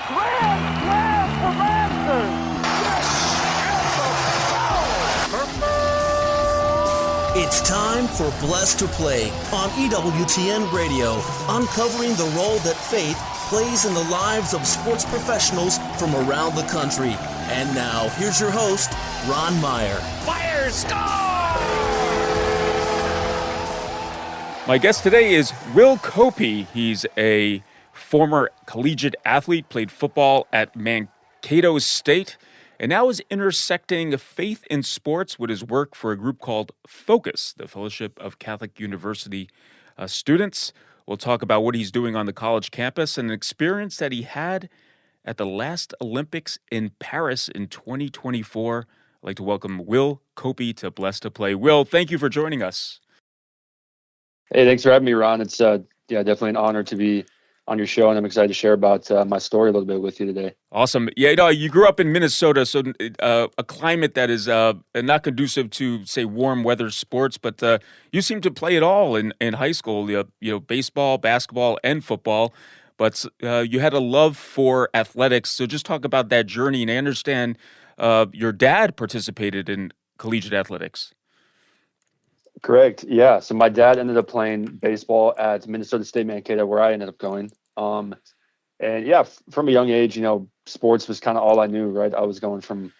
Grand slam for Masters. It's time for Blessed to Play on EWTN Radio, uncovering the role that faith plays in the lives of sports professionals from around the country. And now, here's your host, Ron Meyer. Meyer, score! My guest today is Will Koppi. He's a former collegiate athlete, played football at Mankato State, and now is intersecting faith in sports with his work for a group called Focus, the Fellowship of Catholic University Students. We'll talk about what he's doing on the college campus and an experience that he had at the last Olympics in Paris in 2024. I'd like to welcome Will Koppi to Blessed to Play. Will, thank you for joining us. Hey, thanks for having me, Ron. It's definitely an honor to be on your show, and I'm excited to share about my story a little bit with you today. Awesome. Yeah, you grew up in Minnesota, so a climate that is not conducive to, say, warm weather sports, but you seem to play it all in high school, baseball, basketball, and football, but you had a love for athletics. So just talk about that journey, and I understand your dad participated in collegiate athletics. Correct. Yeah. So my dad ended up playing baseball at Minnesota State Mankato, where I ended up going. And yeah, from a young age, sports was kind of all I knew, right? I was going from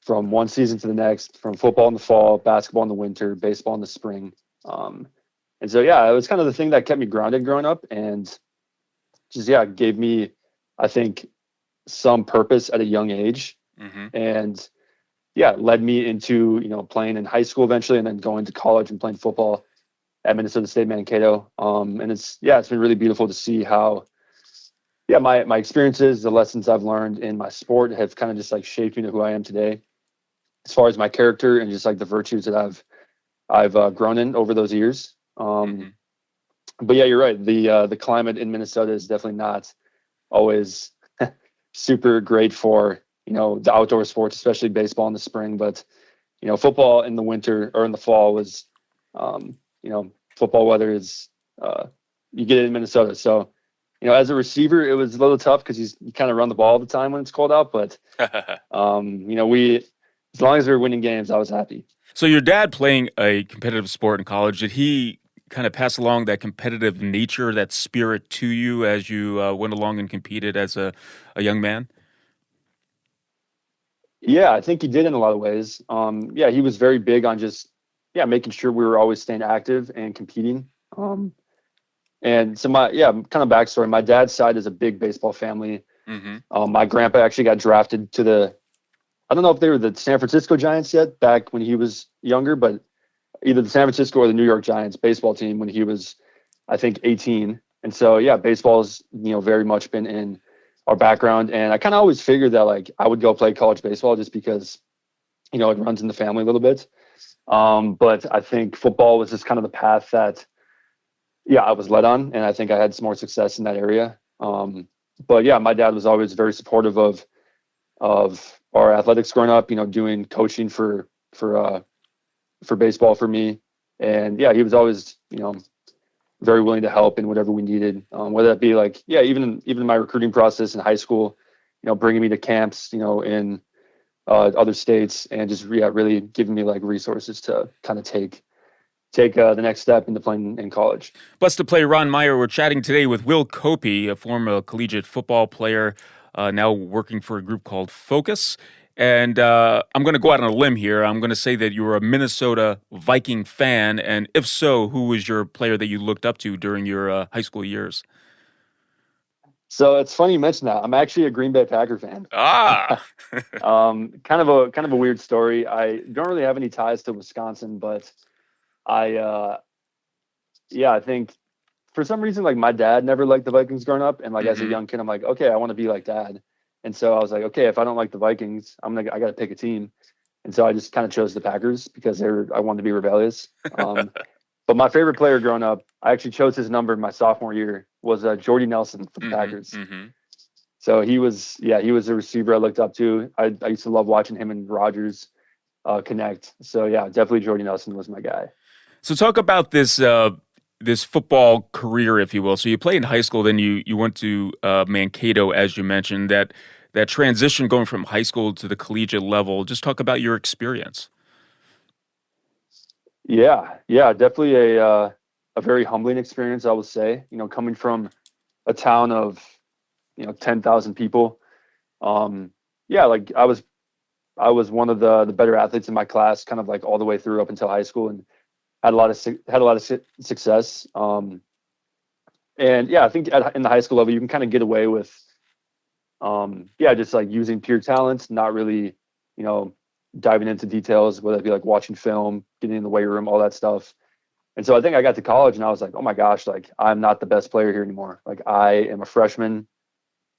one season to the next, from football in the fall, basketball in the winter, baseball in the spring. And so, yeah, it was kind of the thing that kept me grounded growing up and just, gave me, I think, some purpose at a young age. Mm-hmm. And led me into, playing in high school eventually and then going to college and playing football at Minnesota State Mankato. And it's been really beautiful to see how, my experiences, the lessons I've learned in my sport have kind of just like shaped me to who I am today, as far as my character and just like the virtues that I've grown in over those years. But yeah, you're right. The climate in Minnesota is definitely not always super great for, the outdoor sports, especially baseball in the spring, but, football in the winter or in the fall was, football weather is, you get it in Minnesota. So, as a receiver, it was a little tough because you kind of run the ball all the time when it's cold out, but, as long as we were winning games, I was happy. So your dad playing a competitive sport in college, did he kind of pass along that competitive nature, that spirit to you as you went along and competed as a young man? Yeah, I think he did in a lot of ways. He was very big on just, making sure we were always staying active and competing. And so kind of backstory, my dad's side is a big baseball family. Mm-hmm. My grandpa actually got drafted to I don't know if they were the San Francisco Giants yet back when he was younger, but either the San Francisco or the New York Giants baseball team when he was, I think, 18. And so, baseball has, very much been in our background. And I kind of always figured that like I would go play college baseball just because, it runs in the family a little bit. But I think football was just kind of the path that, I was led on. And I think I had some more success in that area. But my dad was always very supportive of our athletics growing up, doing coaching for baseball for me. And he was always, very willing to help in whatever we needed, whether that be like, even my recruiting process in high school, bringing me to camps, in other states and just, really giving me like resources to kind of take the next step into playing in college. Blessed to Play, Ron Meyer. We're chatting today with Will Koppi, a former collegiate football player, now working for a group called Focus. And I'm going to go out on a limb here. I'm going to say that you were a Minnesota Viking fan. And if so, who was your player that you looked up to during your high school years? So it's funny you mentioned that. I'm actually a Green Bay Packer fan. Kind of a weird story. I don't really have any ties to Wisconsin, but I think for some reason, like my dad never liked the Vikings growing up. And like as a young kid, I'm like, okay, I want to be like dad. And so I was like, okay, if I don't like the Vikings, I got to pick a team. And so I just kind of chose the Packers because I wanted to be rebellious. But my favorite player growing up, I actually chose his number in my sophomore year, was Jordy Nelson from the Packers. Mm-hmm. So he was a receiver I looked up to. I used to love watching him and Rodgers connect. So definitely Jordy Nelson was my guy. So talk about this this football career, if you will. So you played in high school, then you went to Mankato, as you mentioned. That transition going from high school to the collegiate level. Just talk about your experience. Yeah, definitely a very humbling experience, I would say. Coming from a town of 10,000 people. Yeah, like I was one of the better athletes in my class, kind of like all the way through up until high school, and had a lot of success. And yeah, I think in the high school level, you can kind of get away with, yeah, just like using pure talents, not really, you know, diving into details, whether it be like watching film, getting in the weight room, all that stuff. And so I think I got to college and I was like, oh my gosh, like I'm not the best player here anymore. Like I am a freshman,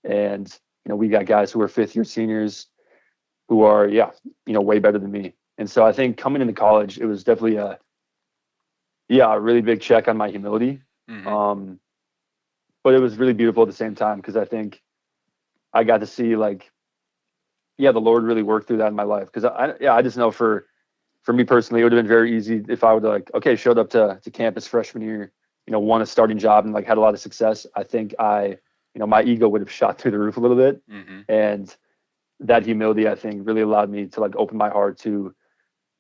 and we got guys who are fifth year seniors who are, yeah, way better than me. And so I think coming into college, it was definitely a really big check on my humility. Mm-hmm. But it was really beautiful at the same time because I think I got to see like, yeah, the Lord really worked through that in my life. Because I just know for me personally, it would have been very easy if I would have like, okay, showed up to campus freshman year, won a starting job and like had a lot of success. I think my ego would have shot through the roof a little bit. Mm-hmm. And that humility, I think, really allowed me to like open my heart to,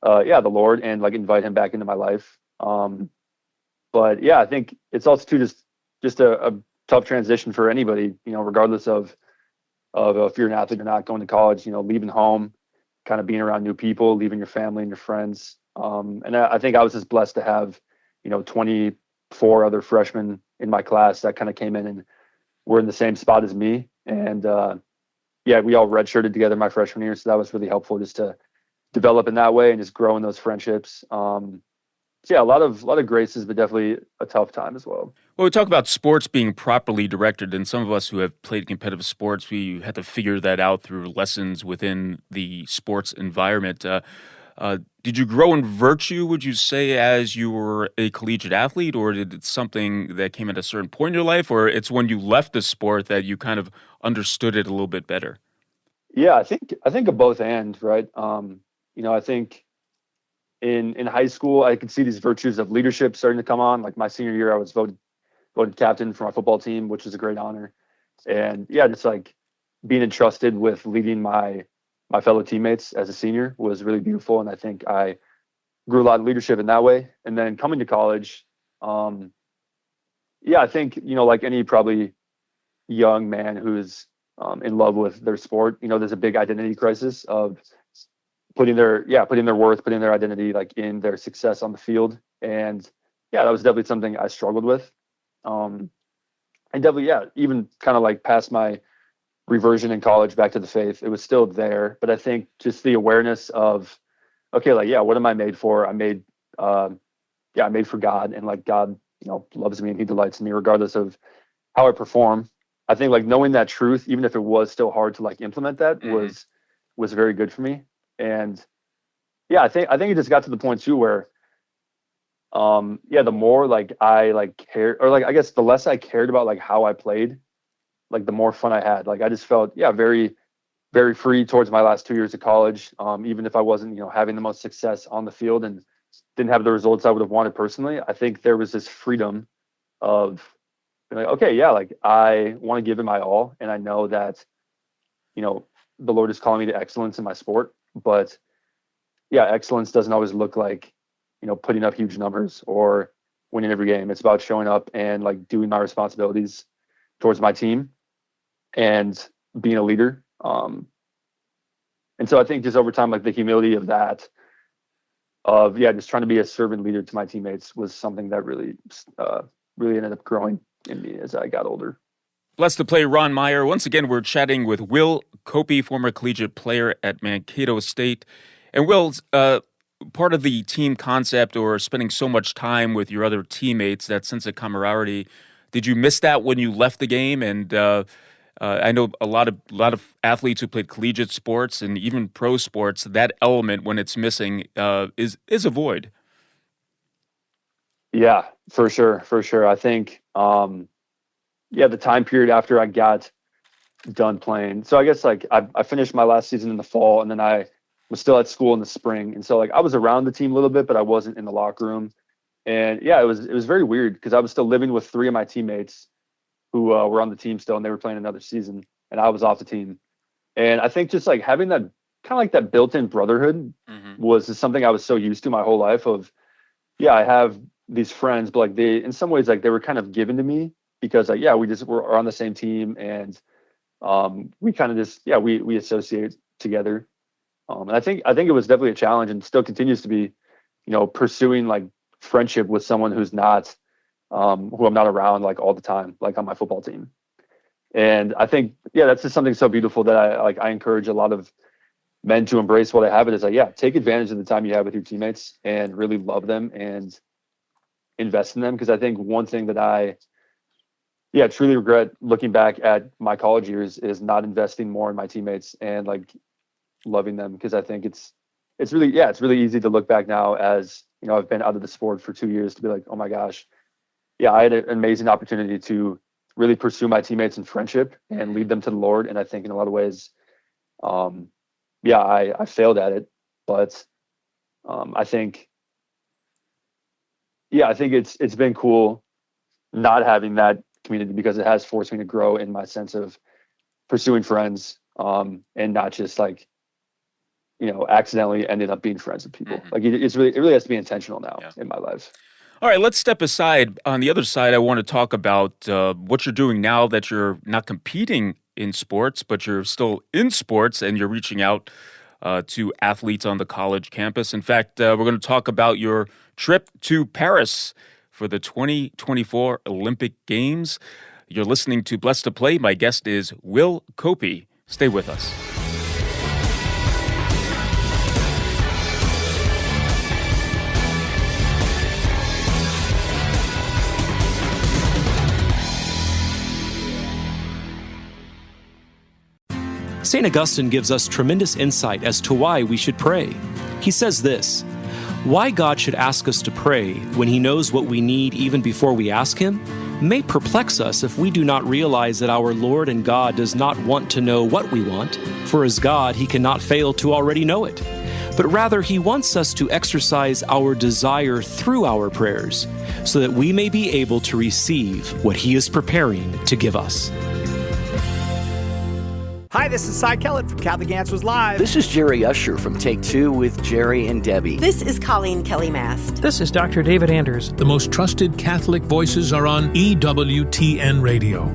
the Lord and like invite him back into my life. But yeah, I think it's also too just a tough transition for anybody, regardless of if you're an athlete or not, going to college, leaving home, kind of being around new people, leaving your family and your friends. And I think I was just blessed to have, 24 other freshmen in my class that kind of came in and were in the same spot as me. And yeah, we all redshirted together my freshman year. So that was really helpful just to develop in that way and just grow in those friendships. So yeah, a lot of graces, but definitely a tough time as well. Well, we talk about sports being properly directed, and some of us who have played competitive sports, we had to figure that out through lessons within the sports environment. Did you grow in virtue, would you say, as you were a collegiate athlete, or did it something that came at a certain point in your life, or it's when you left the sport that you kind of understood it a little bit better? Yeah, I think of both ends, right? I think in high school, I could see these virtues of leadership starting to come on. Like my senior year, I was voted captain for my football team, which was a great honor. And yeah, just like being entrusted with leading my fellow teammates as a senior was really beautiful. And I think I grew a lot of leadership in that way. And then coming to college, yeah, I think, like any probably young man who's in love with their sport, there's a big identity crisis of putting their worth, putting their identity like in their success on the field. And yeah, that was definitely something I struggled with. And definitely, yeah, even kind of like past my reversion in college back to the faith, it was still there. But I think just the awareness of, okay, like, yeah, what am I made for? I'm made for God, and like God, loves me and he delights in me regardless of how I perform. I think like knowing that truth, even if it was still hard to like implement that, was very good for me. And yeah, I think it just got to the point too where the more like I like cared, or like I guess the less I cared about like how I played, like the more fun I had. Like I just felt very, very free towards my last 2 years of college. Even if I wasn't, having the most success on the field and didn't have the results I would have wanted personally, I think there was this freedom of being like, okay, yeah, like I want to give it my all. And I know that, the Lord is calling me to excellence in my sport. But yeah, excellence doesn't always look like, putting up huge numbers or winning every game. It's about showing up and like doing my responsibilities towards my team and being a leader. And so I think just over time, like the humility of that, just trying to be a servant leader to my teammates was something that really ended up growing in me as I got older. Blessed to play Ron Meyer. Once again, we're chatting with Will Koppi, former collegiate player at Mankato State. And Will, part of the team concept or spending so much time with your other teammates, that sense of camaraderie, did you miss that when you left the game? And I know a lot of athletes who played collegiate sports and even pro sports, that element when it's missing is a void. Yeah, for sure. I think the time period after I got done playing. So I guess like I finished my last season in the fall, and then I was still at school in the spring. And so like I was around the team a little bit, but I wasn't in the locker room. And yeah, it was very weird because I was still living with three of my teammates who were on the team still, and they were playing another season, and I was off the team. And I think just like having that kind of like that built-in brotherhood was just something I was so used to my whole life of, yeah, I have these friends, but like they, in some ways, like they were kind of given to me because like, yeah, we just were on the same team, and we kind of just, yeah, we associate together. And I think it was definitely a challenge and still continues to be, pursuing like friendship with someone who's not, who I'm not around like all the time, like on my football team. And I think, yeah, that's just something so beautiful that I encourage a lot of men to embrace while they have it. Is like, yeah, take advantage of the time you have with your teammates and really love them and invest in them. Because I think one thing that I truly regret looking back at my college years is not investing more in my teammates and like loving them. Because I think it's really easy to look back now as, I've been out of the sport for 2 years to be like, oh my gosh, yeah, I had an amazing opportunity to really pursue my teammates in friendship and lead them to the Lord. And I think in a lot of ways, I failed at it, but I think it's been cool not having that community because it has forced me to grow in my sense of pursuing friends, and not just like, accidentally ended up being friends with people. Like it really has to be intentional now in my life. All right, let's step aside. On the other side, I want to talk about what you're doing now that you're not competing in sports, but you're still in sports and you're reaching out to athletes on the college campus. In fact, we're going to talk about your trip to Paris for the 2024 Olympic Games. You're listening to Blessed to Play. My guest is Will Koppi. Stay with us. St. Augustine gives us tremendous insight as to why we should pray. He says this: why God should ask us to pray when He knows what we need even before we ask Him may perplex us if we do not realize that our Lord and God does not want to know what we want, for as God He cannot fail to already know it. But rather He wants us to exercise our desire through our prayers so that we may be able to receive what He is preparing to give us. Hi, this is Cy Kellett from Catholic Answers Live. This is Jerry Usher from Take Two with Jerry and Debbie. This is Colleen Kelly Mast. This is Dr. David Anders. The most trusted Catholic voices are on EWTN Radio.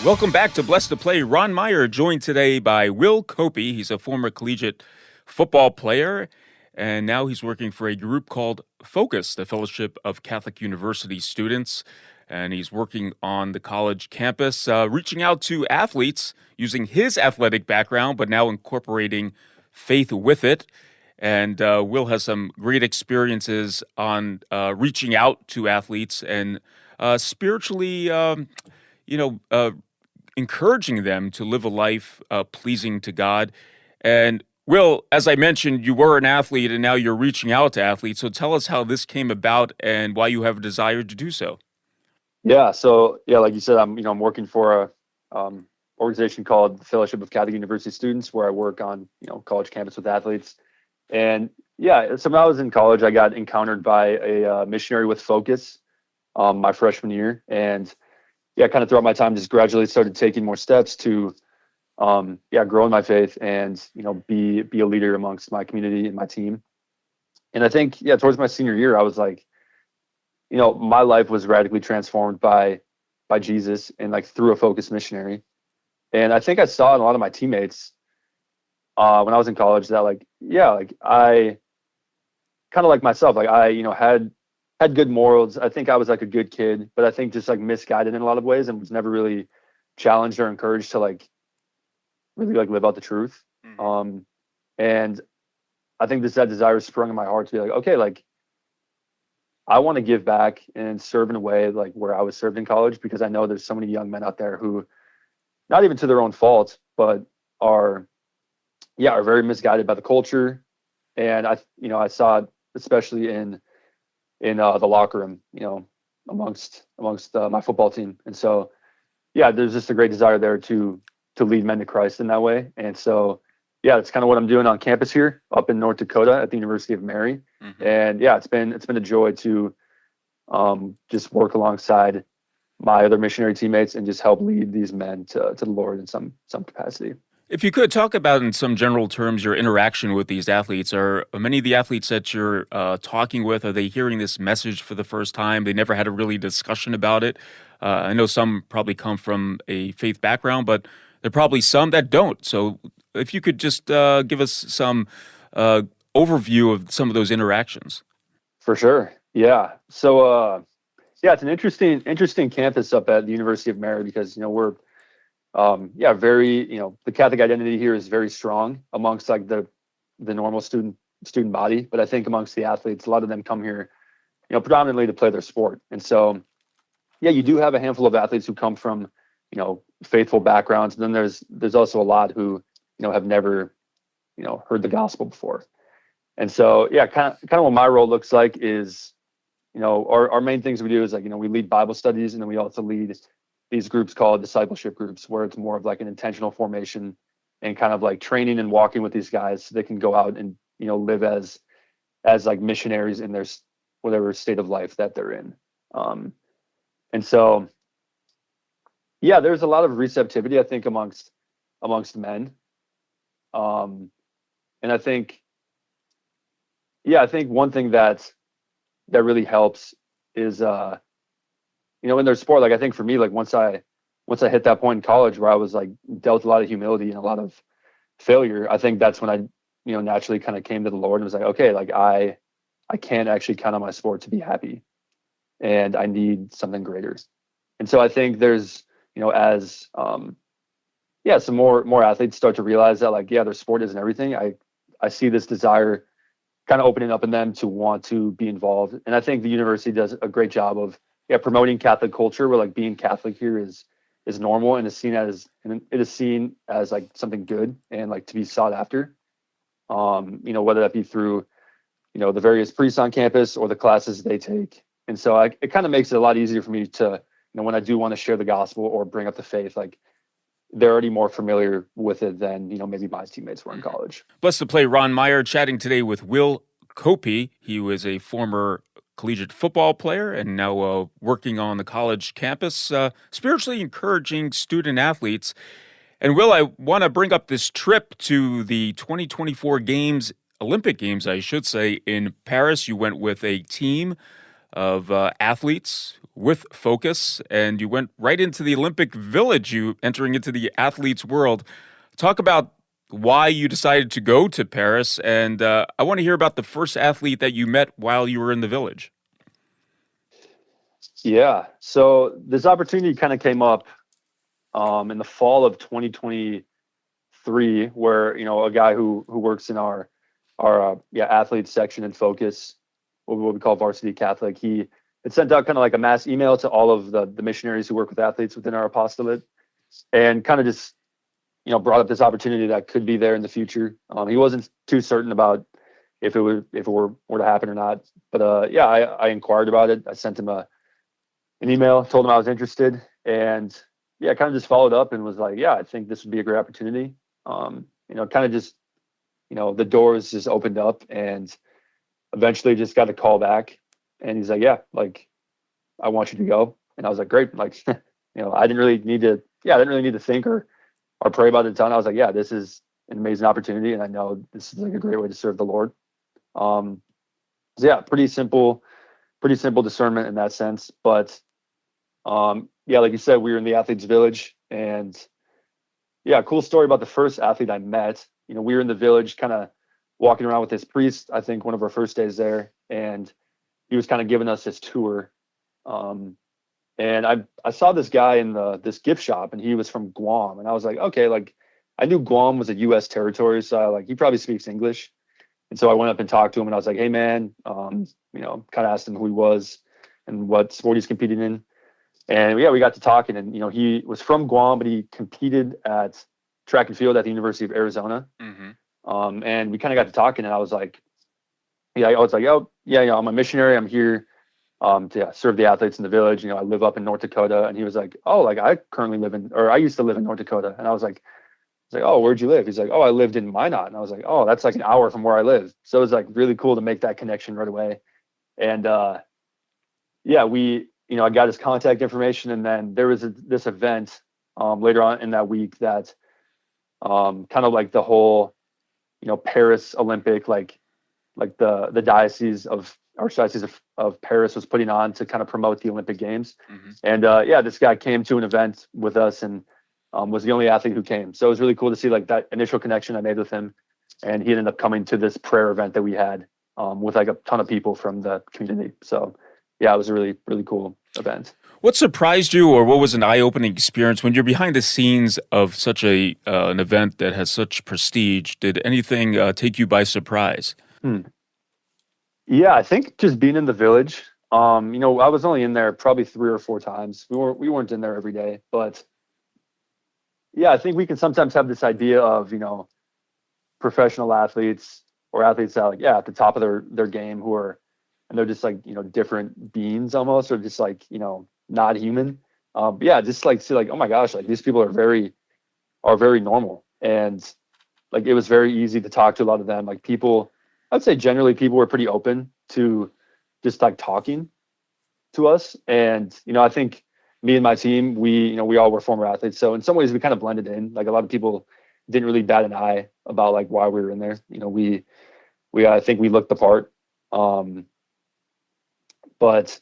Welcome back to Blessed to Play. Ron Meyer joined today by Will Koppi. He's a former collegiate football player, and now he's working for a group called Focus, the Fellowship of Catholic University Students, and he's working on the college campus, reaching out to athletes using his athletic background, but now incorporating faith with it. And Will has some great experiences on reaching out to athletes and spiritually, encouraging them to live a life pleasing to God. And Will, as I mentioned, you were an athlete and now you're reaching out to athletes. So tell us how this came about and why you have a desire to do so. Yeah. So like you said, I'm working for a organization called the Fellowship of Catholic University Students, where I work on, college campus with athletes. And so when I was in college, I got encountered by a missionary with Focus my freshman year. And kind of throughout my time, just gradually started taking more steps to, grow in my faith and, be a leader amongst my community and my team. And I think, towards my senior year, I was like, my life was radically transformed by Jesus and like through a Focus missionary. And I think I saw in a lot of my teammates when I was in college that I kind of like myself, I had good morals. I think I was like a good kid, but I think just like misguided in a lot of ways and was never really challenged or encouraged to like really like live out the truth. And I think that desire sprung in my heart to be like, okay, like I want to give back and serve in a way like where I was served in college, because I know there's so many young men out there who, not even to their own fault, but are very misguided by the culture. And I saw it especially in in the locker room, amongst my football team. And so, yeah, there's just a great desire there to lead men to Christ in that way. And so, yeah, that's kind of what I'm doing on campus here up in North Dakota at the University of Mary. Mm-hmm. And yeah, it's been a joy to just work alongside my other missionary teammates and just help lead these men to the Lord in some capacity. If you could talk about in some general terms your interaction with these athletes, are many of the athletes that you're talking with, are they hearing this message for the first time? They never had a really discussion about it. I know some probably come from a faith background, but there are probably some that don't. So if you could just give us some overview of some of those interactions. For sure. Yeah. So, yeah, it's an interesting campus up at the University of Mary because, we're very, the Catholic identity here is very strong amongst like the normal student body. But I think amongst the athletes, a lot of them come here, predominantly to play their sport. And so, yeah, you do have a handful of athletes who come from, faithful backgrounds. And then there's also a lot who, have never, heard the gospel before. And so, yeah, kind of what my role looks like is, our main things we do is like, we lead Bible studies, and then we also lead these groups called discipleship groups, where it's more of like an intentional formation and kind of like training and walking with these guys so they can go out and, live as like missionaries in their whatever state of life that they're in. And so, yeah, there's a lot of receptivity, I think, amongst men. And I think one thing that really helps is, in their sport, like I think for me, like once I hit that point in college where I was like dealt a lot of humility and a lot of failure, I think that's when I, naturally kind of came to the Lord and was like, okay, like I can't actually count on my sport to be happy, and I need something greater. And so I think there's, as some more athletes start to realize that, like, yeah, their sport isn't everything. I see this desire kind of opening up in them to want to be involved. And I think the university does a great job of promoting Catholic culture, where like being Catholic here is normal and is seen as like something good and like to be sought after. Whether that be through, the various priests on campus or the classes they take. And so it kind of makes it a lot easier for me to, when I do want to share the gospel or bring up the faith, like they're already more familiar with it than, maybe my teammates were in college. Blessed to Play Ron Meyer chatting today with Will Koppi. He was a former collegiate football player and now working on the college campus, spiritually encouraging student athletes. And Will, I want to bring up this trip to the 2024 games, Olympic Games, I should say, in Paris. You went with a team of athletes with focus, and you went right into the Olympic Village, you entering into the athletes' world. Talk about why you decided to go to Paris, and I want to hear about the first athlete that you met while you were in the village. Yeah, so this opportunity kind of came up in the fall of 2023, where a guy who works in our athletes section in Focus, what we call Varsity Catholic, he had sent out kind of like a mass email to all of the missionaries who work with athletes within our apostolate, and kind of just brought up this opportunity that could be there in the future. He wasn't too certain about if it were to happen or not, but I inquired about it. I sent him an email, told him I was interested, and kind of just followed up and was like, yeah, I think this would be a great opportunity. Kind of just, the doors just opened up, and eventually just got a call back, and he's like, yeah, like I want you to go. And I was like, great. Like, I didn't really need to think or pray about it a ton. I was like, yeah, this is an amazing opportunity, and I know this is like a great way to serve the Lord. So yeah, pretty simple discernment in that sense. But like you said, we were in the athletes village, and cool story about the first athlete I met. We were in the village kind of walking around with this priest, I think one of our first days there, and he was kind of giving us his tour. And I saw this guy in this gift shop, and he was from Guam, and I was like, okay, like I knew Guam was a U.S. territory, so he probably speaks English. And so I went up and talked to him, and I was like, hey man, kind of asked him who he was and what sport he's competing in. And we got to talking, and he was from Guam, but he competed at track and field at the University of Arizona. Mm-hmm. And we kind of got to talking, and I was like, oh yeah, I'm a missionary. I'm here to serve the athletes in the village. I live up in North Dakota. And he was like, oh, like I used to live in North Dakota. And I was like, oh, where'd you live? He's like, oh, I lived in Minot. And I was like, oh, that's like an hour from where I live. So it was like really cool to make that connection right away. And I got his contact information. And then there was this event later on in that week that kind of like the whole, Paris Olympic, like the Archdiocese of Paris was putting on to kind of promote the Olympic Games. Mm-hmm. And this guy came to an event with us and was the only athlete who came. So it was really cool to see like that initial connection I made with him. And he ended up coming to this prayer event that we had with like a ton of people from the community. So yeah, it was a really, really cool event. What surprised you, or what was an eye-opening experience when you're behind the scenes of such an event that has such prestige? Did anything take you by surprise? Yeah, I think just being in the village. I was only in there probably 3 or 4 times. We weren't in there every day, but yeah, I think we can sometimes have this idea of professional athletes or athletes that like at the top of their game and they're just like different beings almost, or just like not human. Just like see like, oh my gosh, like these people are very normal, and like it was very easy to talk to a lot of them. Like people, I'd say generally people were pretty open to just like talking to us. And I think me and my team, we all were former athletes, so in some ways we kind of blended in. Like a lot of people didn't really bat an eye about like why we were in there. I think we looked the part. But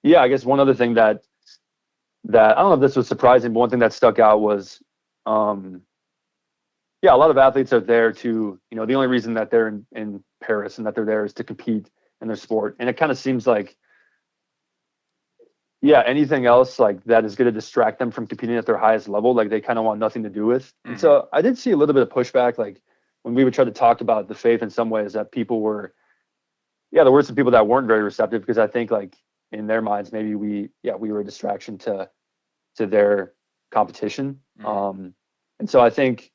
yeah, I guess one other thing that I don't know if this was surprising, but one thing that stuck out was, a lot of athletes are there to, the only reason that they're in Paris and that they're there is to compete in their sport. And it kind of seems like, anything else like that is going to distract them from competing at their highest level, like they kind of want nothing to do with. Mm-hmm. And so I did see a little bit of pushback, like when we would try to talk about the faith in some ways, that people were, there were some people that weren't very receptive, because I think like in their minds, maybe we were a distraction to their competition. Mm-hmm. And so I think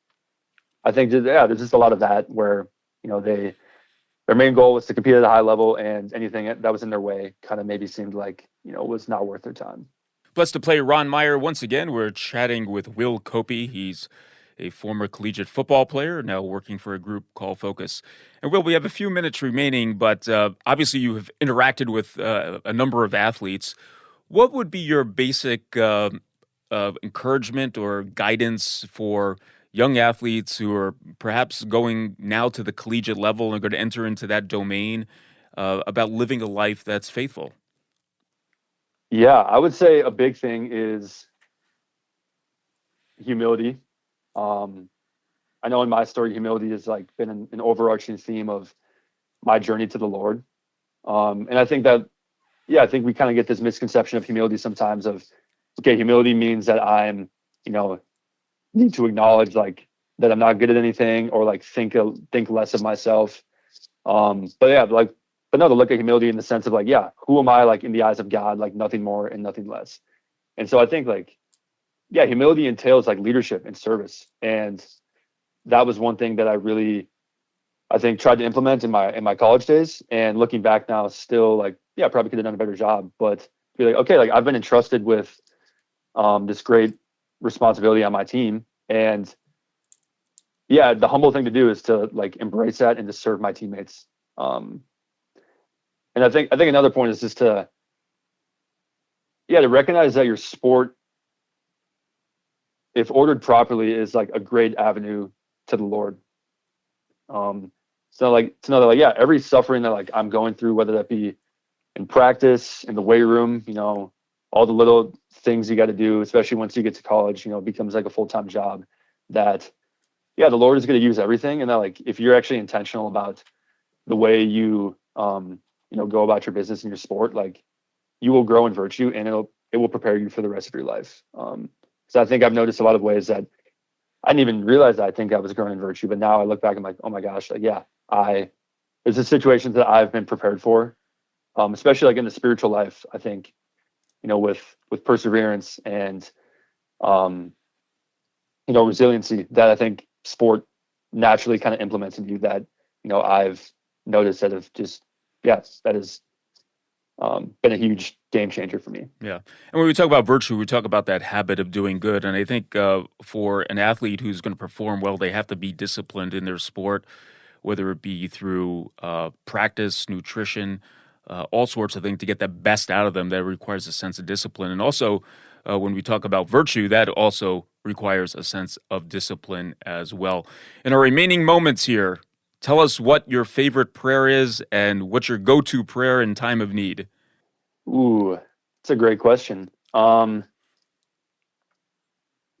there's just a lot of that where, their main goal was to compete at a high level, and anything that was in their way kind of maybe seemed like, was not worth their time. Blessed to play Ron Meyer once again. We're chatting with Will Koppi. He's a former collegiate football player, now working for a group called Focus. And Will, we have a few minutes remaining, but obviously you have interacted with a number of athletes. What would be your basic encouragement or guidance for young athletes who are perhaps going now to the collegiate level and going to enter into that domain about living a life that's faithful? Yeah, I would say a big thing is humility. I know in my story, humility has like been an overarching theme of my journey to the Lord. And I think that, I think we kind of get this misconception of humility sometimes of, okay, humility means that I'm, need to acknowledge like that I'm not good at anything, or like think less of myself. But no, to look at humility in the sense of like, who am I like in the eyes of God, like nothing more and nothing less. And so I think like, humility entails like leadership and service. And that was one thing that I think tried to implement in my college days. And looking back now, still like, probably could have done a better job, but be like, okay, like I've been entrusted with this great responsibility on my team. And the humble thing to do is to like embrace that and to serve my teammates. And I think another point is just to recognize that your sport, if ordered properly, is like a great avenue to the Lord. So like to know that like, every suffering that like I'm going through, whether that be in practice, in the weight room, all the little things you got to do, especially once you get to college, it becomes like a full-time job, that the Lord is going to use everything. And that like, if you're actually intentional about the way you, go about your business and your sport, like you will grow in virtue, and it will prepare you for the rest of your life. So I think I've noticed a lot of ways that I didn't even realize that I think I was growing in virtue, but now I look back and I'm like, oh my gosh, like, there's the situations that I've been prepared for, especially like in the spiritual life. I think, with perseverance and, resiliency, that I think sport naturally kind of implements in you, that, I've noticed that have just, that is been a huge game changer for me. Yeah. And when we talk about virtue, we talk about that habit of doing good. And I think for an athlete who's going to perform well, they have to be disciplined in their sport, whether it be through practice, nutrition, all sorts of things to get the best out of them. That requires a sense of discipline. And also, when we talk about virtue, that also requires a sense of discipline as well. In our remaining moments here, tell us what your favorite prayer is and what's your go-to prayer in time of need. Ooh, it's a great question. I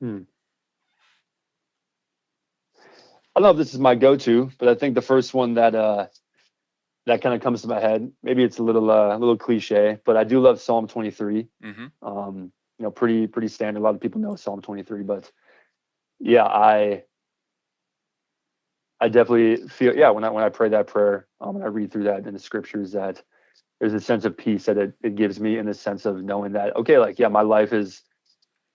don't know if this is my go-to, but I think the first one that kind of comes to my head, maybe it's a little cliche, but I do love Psalm 23. Pretty standard. A lot of people know Psalm 23, but yeah, I definitely feel, when I pray that prayer, and I read through that in the scriptures, that there's a sense of peace that it gives me, in the sense of knowing that, okay, my life is,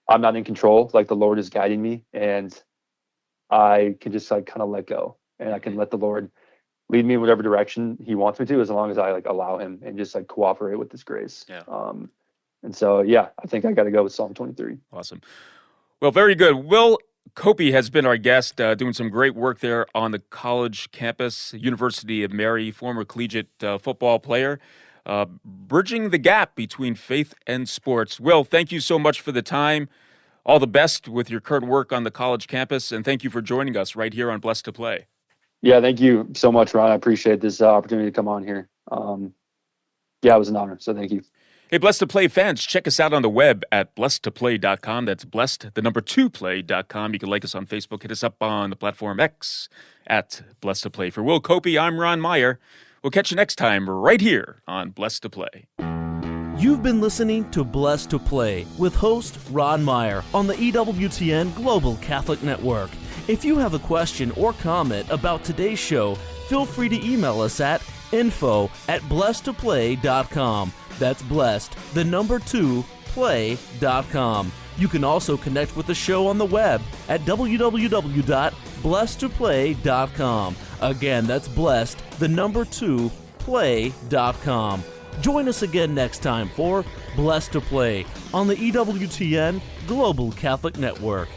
I'm not in control, the Lord is guiding me, and I can just kind of let go, and I can let the Lord lead me in whatever direction he wants me to, as long as I allow him and just cooperate with his grace. Yeah. And so, I think I got to go with Psalm 23. Awesome. Well, very good. Will Koppi has been our guest, doing some great work there on the college campus, University of Mary, former collegiate football player, bridging the gap between faith and sports. Will, thank you so much for the time. All the best with your current work on the college campus, and thank you for joining us right here on Blessed to Play. Yeah, thank you so much, Ron. I appreciate this opportunity to come on here. It was an honor, so thank you. Hey, Blessed to Play fans, check us out on the web at blessedtoplay.com. That's blessed, the number 2play.com. You can like us on Facebook. Hit us up on the platform X at Blessed to Play. For Will Koppi, I'm Ron Meyer. We'll catch you next time right here on Blessed to Play. You've been listening to Blessed to Play with host Ron Meyer on the EWTN Global Catholic Network. If you have a question or comment about today's show, feel free to email us at info@blessedtoplay.com. That's blessed, the number 2play.com. You can also connect with the show on the web at www.blessedtoplay.com. Again, that's blessed, the number 2play.com. Join us again next time for Blessed to Play on the EWTN Global Catholic Network.